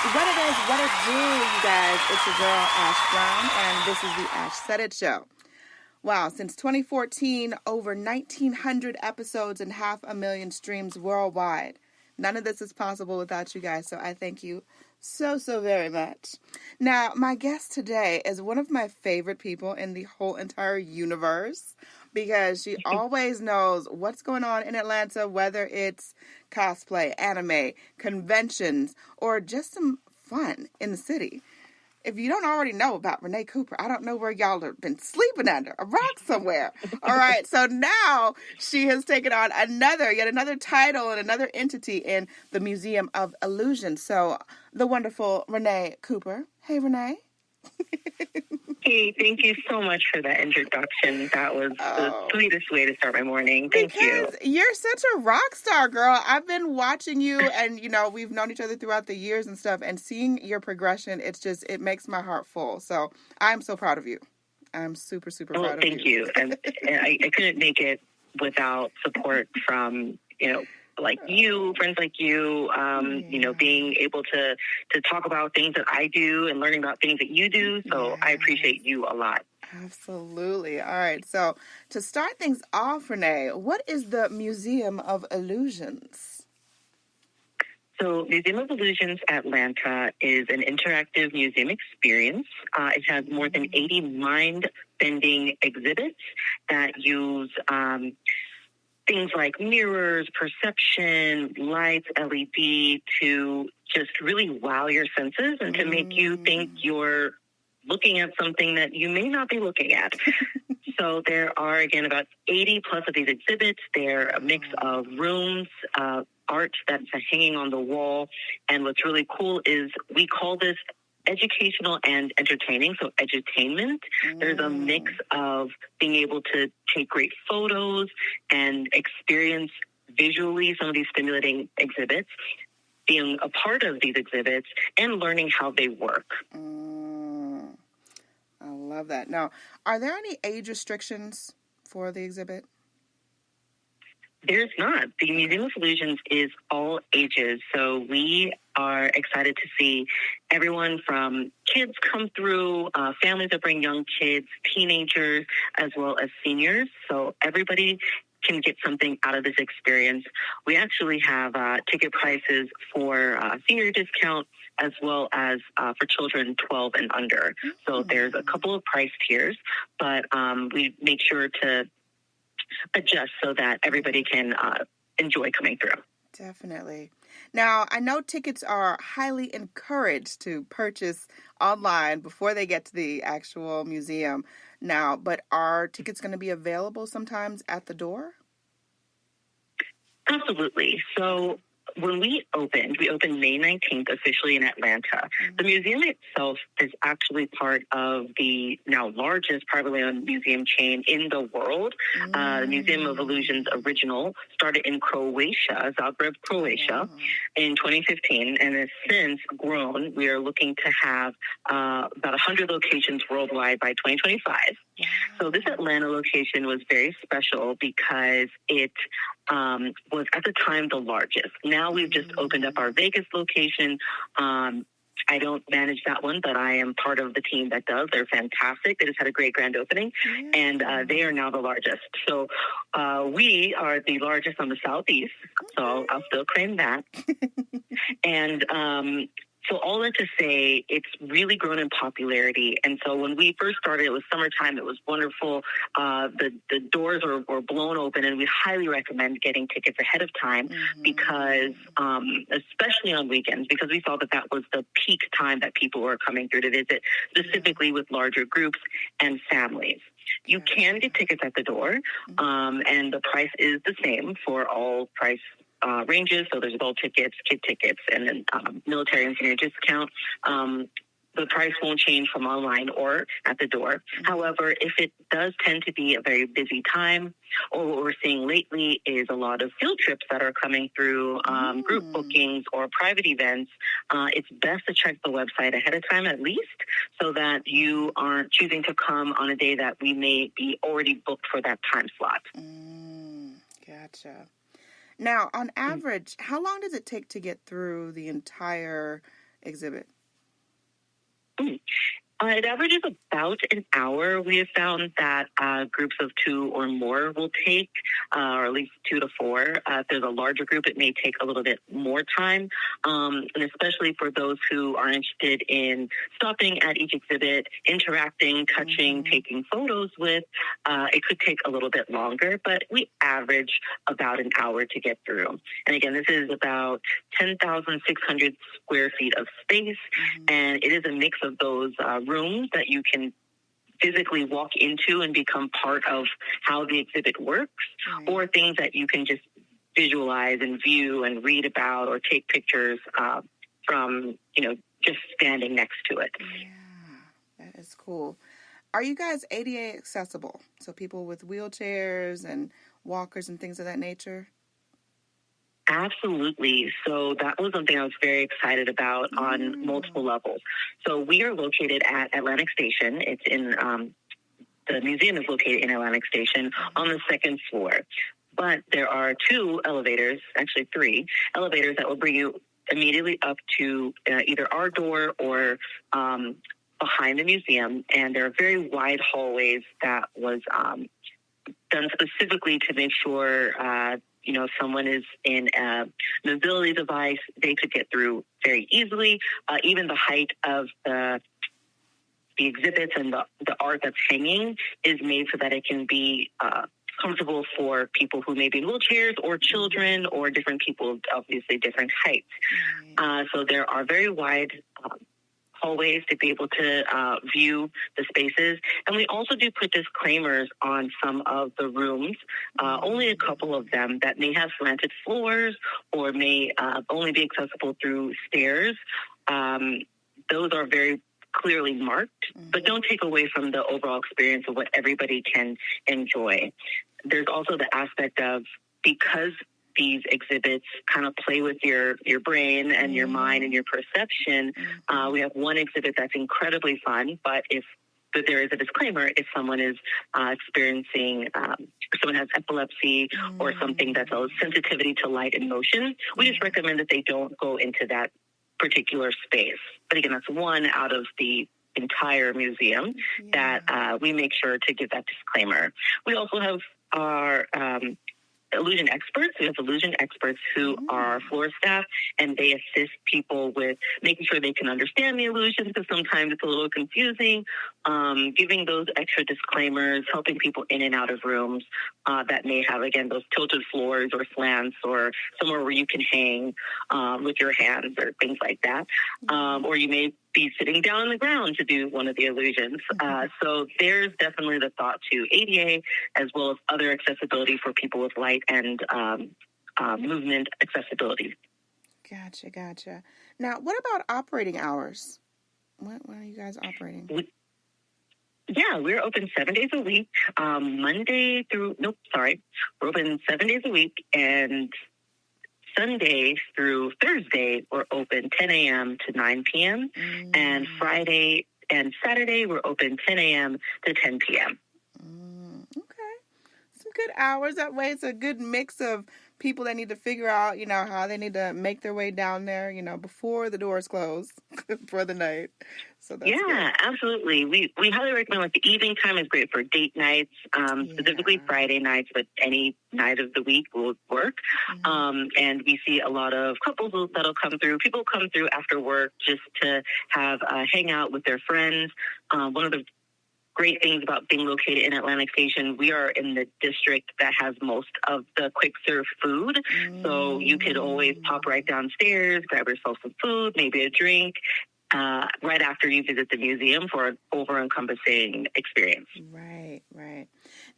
What it do, you guys? It's your girl, Ash Brown, and this is the ashsaidit show. Wow, since 2014, over 1,900 episodes and 500,000 streams worldwide. None of this is possible without you guys, so I thank you so very much. Now, my guest today is one of my favorite people in the whole entire universe because she always knows what's going on in Atlanta, whether it's cosplay, anime, conventions, or just some fun in the city. If you don't already know about Renee Cooper, I don't know where y'all have been sleeping under a rock somewhere. All right, so now she has taken on yet another title and another entity in the Museum of Illusion. So the wonderful Renee Cooper. Hey, Renee. Hey, thank you so much for that introduction. That was the sweetest way to start my morning. Thank you. You're such a rock star, girl. I've been watching you, and, we've known each other throughout the years and stuff, and seeing your progression, it makes my heart full. So I'm so proud of you. I'm super proud of you. Thank you. And I couldn't make it without support from, like you, friends like you, being able to talk about things that I do and learning about things that you do. So I appreciate you a lot. Absolutely. All right. So to start things off, Renee, what is the Museum of Illusions? So Museum of Illusions Atlanta is an interactive museum experience. It has more than 80 mind-bending exhibits that use things like mirrors, perception, lights, LED to just really wow your senses and to make you think you're looking at something that you may not be looking at. So there are, again, about 80 plus of these exhibits. They're a mix of rooms, art that's hanging on the wall. And what's really cool is we call this educational and entertaining, so edutainment. There's a mix of being able to take great photos and experience visually some of these stimulating exhibits, being a part of these exhibits, and learning how they work. I love that. Now, are there any age restrictions for the exhibit? There's not. The Museum of Illusions is all ages, so we are excited to see everyone from kids come through, families that bring young kids, teenagers, as well as seniors. So everybody can get something out of this experience. We actually have ticket prices for senior discount as well as for children 12 and under. So there's a couple of price tiers, but we make sure to adjust so that everybody can enjoy coming through. Definitely. Now, I know tickets are highly encouraged to purchase online before they get to the actual museum now, but are tickets going to be available sometimes at the door? Absolutely. So when we opened May 19th officially in Atlanta. The museum itself is actually part of the now largest privately owned museum chain in the world. The Museum of Illusions original started in Croatia, Zagreb, Croatia, in 2015, and has since grown. We are looking to have about 100 locations worldwide by 2025. So this Atlanta location was very special because it was at the time the largest. Now we've just opened up our Vegas location. I don't manage that one, but I am part of the team that does. They're fantastic. They just had a great grand opening, and they are now the largest. So we are the largest on the Southeast, so I'll still claim that. And so all that to say, it's really grown in popularity. And so when we first started, it was summertime. It was wonderful. The doors were blown open, and we highly recommend getting tickets ahead of time because, especially on weekends, because we saw that was the peak time that people were coming through to visit, specifically with larger groups and families. You can get tickets at the door, and the price is the same for all price ranges. So there's adult tickets, kid tickets, and then military and senior discount. The price won't change from online or at the door. However, if it does tend to be a very busy time, or what we're seeing lately is a lot of field trips that are coming through, group bookings or private events, it's best to check the website ahead of time at least so that you aren't choosing to come on a day that we may be already booked for that time slot. Gotcha. Now, on average, how long does it take to get through the entire exhibit? It averages about an hour. We have found that groups of 2 or more will take, or at least 2 to 4. If there's a larger group, it may take a little bit more time. And especially for those who are interested in stopping at each exhibit, interacting, touching, taking photos with, it could take a little bit longer, but we average about an hour to get through. And again, this is about 10,600 square feet of space, and it is a mix of those rooms that you can physically walk into and become part of how the exhibit works, or things that you can just visualize and view and read about or take pictures from, just standing next to it. Yeah, that is cool. Are you guys ADA accessible? So people with wheelchairs and walkers and things of that nature? Absolutely. So that was something I was very excited about on multiple levels. So we are located at Atlantic Station. It's in, the museum is located in Atlantic Station on the 2nd floor. But there are 2 elevators, actually 3 elevators that will bring you immediately up to either our door or behind the museum. And there are very wide hallways that was done specifically to make sure if someone is in a mobility device, they could get through very easily. Even the height of the exhibits and the art that's hanging is made so that it can be comfortable for people who may be in wheelchairs or children or different people of obviously different heights. So there are very wide hallways to be able to view the spaces. And we also do put disclaimers on some of the rooms, only a couple of them that may have slanted floors or may only be accessible through stairs. Those are very clearly marked, but don't take away from the overall experience of what everybody can enjoy. There's also the aspect of, because these exhibits kind of play with your brain and your mind and your perception. We have one exhibit that's incredibly fun, but there is a disclaimer if someone is experiencing, or someone has epilepsy or something that's a sensitivity to light and motion, we just recommend that they don't go into that particular space. But again, that's one out of the entire museum that we make sure to give that disclaimer. We also have our illusion experts. We have illusion experts who are floor staff, and they assist people with making sure they can understand the illusions, because sometimes it's a little confusing, giving those extra disclaimers, helping people in and out of rooms that may have, again, those tilted floors or slants or somewhere where you can hang with your hands or things like that. Or you may be sitting down on the ground to do one of the illusions. So there's definitely the thought to ADA as well as other accessibility for people with light and movement accessibility. Gotcha. Now, what about operating hours? When are you guys operating? We're open 7 days a week, we're open 7 days a week, and Sunday through Thursday, we're open 10 a.m. to 9 p.m. And Friday and Saturday, we're open 10 a.m. to 10 p.m. Okay. Some good hours. That way it's a good mix of people that need to figure out, how they need to make their way down there, before the doors close for the night. So that's good. Absolutely. We highly recommend, the evening time is great for date nights, specifically Friday nights, but any night of the week will work. And we see a lot of couples that'll come through. People come through after work just to have a hangout with their friends. One of the great things about being located in Atlantic Station, we are in the district that has most of the quick serve food. So you could always pop right downstairs, grab yourself some food, maybe a drink, right after you visit the museum for an over-encompassing experience. Right.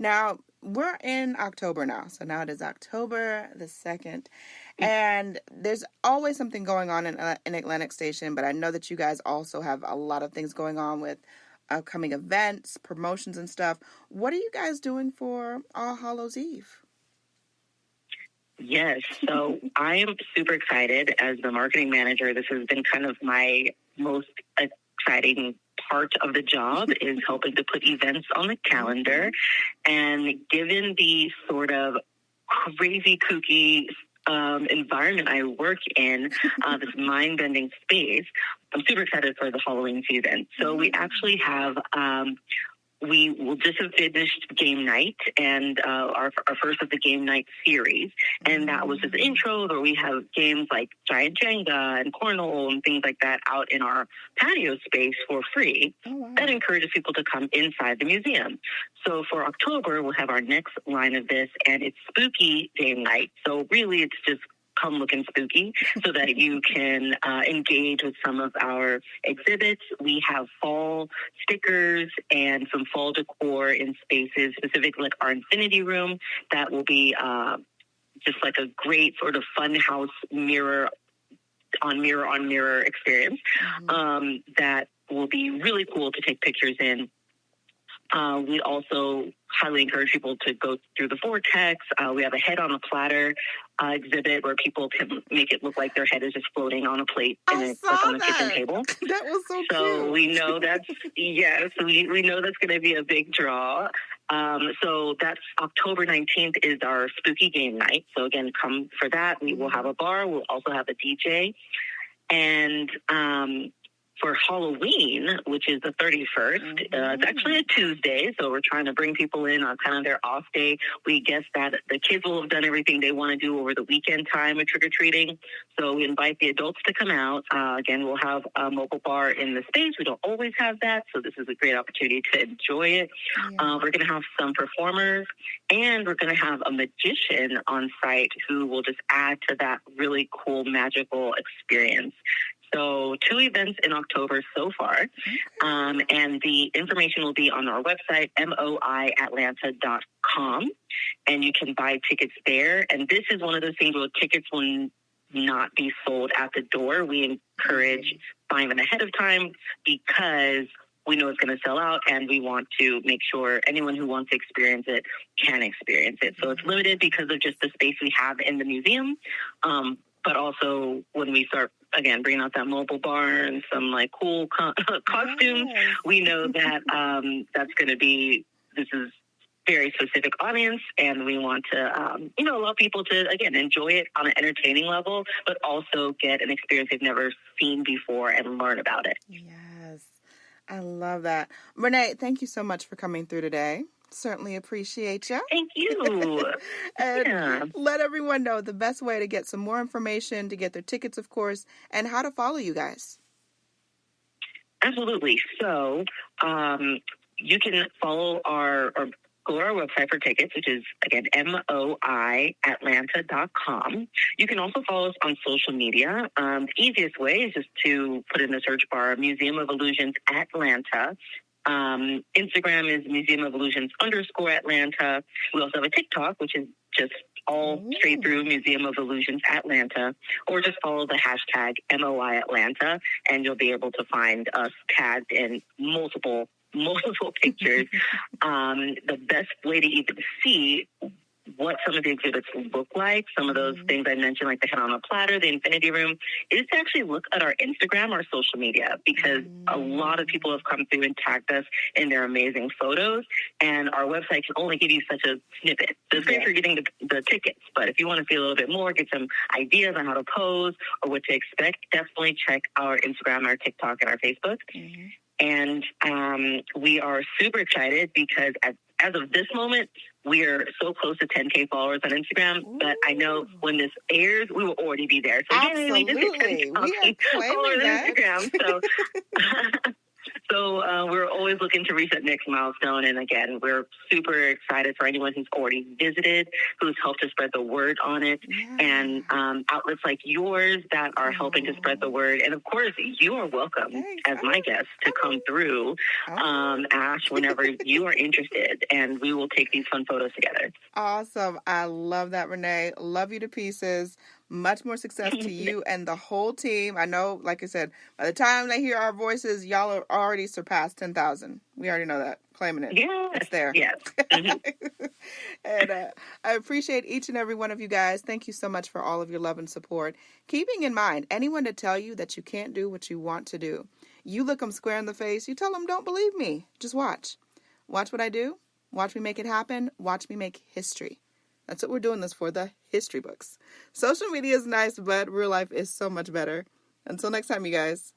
Now, we're in October now. So now it is October the 2nd. And there's always something going on in Atlantic Station, but I know that you guys also have a lot of things going on with upcoming events, promotions, and stuff. What are you guys doing for All Hallows Eve? Yes, so I am super excited as the marketing manager. This has been kind of my most exciting part of the job is helping to put events on the calendar. And given the sort of crazy, kooky environment I work in, this mind-bending space, I'm super excited for the Halloween season. So we actually have, we will just have finished game night and our first of the game night series. And that was just intros where we have games like Giant Jenga and Cornhole and things like that out in our patio space for free. Oh, wow. That encourages people to come inside the museum. So for October, we'll have our next line of this, and it's spooky game night. So really, it's just come looking spooky so that you can engage with some of our exhibits. We have fall stickers and some fall decor in spaces, specifically like our Infinity Room. That will be just like a great sort of fun house mirror on mirror experience that will be really cool to take pictures in. We also highly encourage people to go through the vortex. We have a head on a platter exhibit where people can make it look like their head is just floating on a plate on a kitchen table. That was so cute. So we know that's, yes, we know that's going to be a big draw. So that's October 19th is our spooky game night. So again, come for that. We will have a bar. We'll also have a DJ. And for Halloween, which is the 31st, it's actually a Tuesday, so we're trying to bring people in on kind of their off day. We guess that the kids will have done everything they want to do over the weekend time of trick-or-treating, so we invite the adults to come out. Again, we'll have a mobile bar in the space. We don't always have that, so this is a great opportunity to enjoy it. Yeah. We're going to have some performers, and we're going to have a magician on site who will just add to that really cool, magical experience. So 2 events in October so far, and the information will be on our website, moiatlanta.com, and you can buy tickets there. And this is one of those things where tickets will not be sold at the door. We encourage buying them ahead of time because we know it's going to sell out, and we want to make sure anyone who wants to experience it can experience it. So it's limited because of just the space we have in the museum, but also when we start, again, bringing out that mobile bar and some like cool costumes, we know that that's going to be, this is very specific audience, and we want to, allow people to, again, enjoy it on an entertaining level, but also get an experience they've never seen before and learn about it. Yes, I love that. Renee, thank you so much for coming through today. Certainly appreciate you. Thank you. And let everyone know the best way to get some more information, to get their tickets, of course, and how to follow you guys. Absolutely. So you can follow or go to our website for tickets, which is, again, moiatlanta.com. You can also follow us on social media. The easiest way is just to put in the search bar, Museum of Illusions Atlanta. Instagram is Museum of Illusions _Atlanta. We also have a TikTok, which is just all straight through Museum of Illusions Atlanta, or just follow the hashtag MOI Atlanta, and you'll be able to find us tagged in multiple pictures. The best way to even see what some of the exhibits look like, some of those things I mentioned, like the head on a platter, the Infinity Room, is to actually look at our Instagram, our social media, because a lot of people have come through and tagged us in their amazing photos, and our website can only give you such a snippet. So it's great for getting the tickets, but if you want to see a little bit more, get some ideas on how to pose or what to expect, definitely check our Instagram, our TikTok, and our Facebook. And we are super excited because as of this moment, we are so close to 10K followers on Instagram, but I know when this airs, we will already be there. So absolutely. We just hit 10,000 followers on Instagram. So we're always looking to reach that next milestone. And again, we're super excited for anyone who's already visited, who's helped to spread the word on it, and outlets like yours that are helping to spread the word. And of course, you are welcome as my guest to come through, Ash, whenever you are interested, and we will take these fun photos together. Awesome. I love that, Renee. Love you to pieces. Much more success to you and the whole team. I know, like I said, by the time they hear our voices, y'all are already surpassed 10,000. We already know that. Claiming it. Yes. It's there. Yes. And I appreciate each and every one of you guys. Thank you so much for all of your love and support. Keeping in mind, anyone to tell you that you can't do what you want to do, you look them square in the face. You tell them, don't believe me. Just watch. Watch what I do. Watch me make it happen. Watch me make history. That's what we're doing this for, the history books. Social media is nice, but real life is so much better. Until next time, you guys.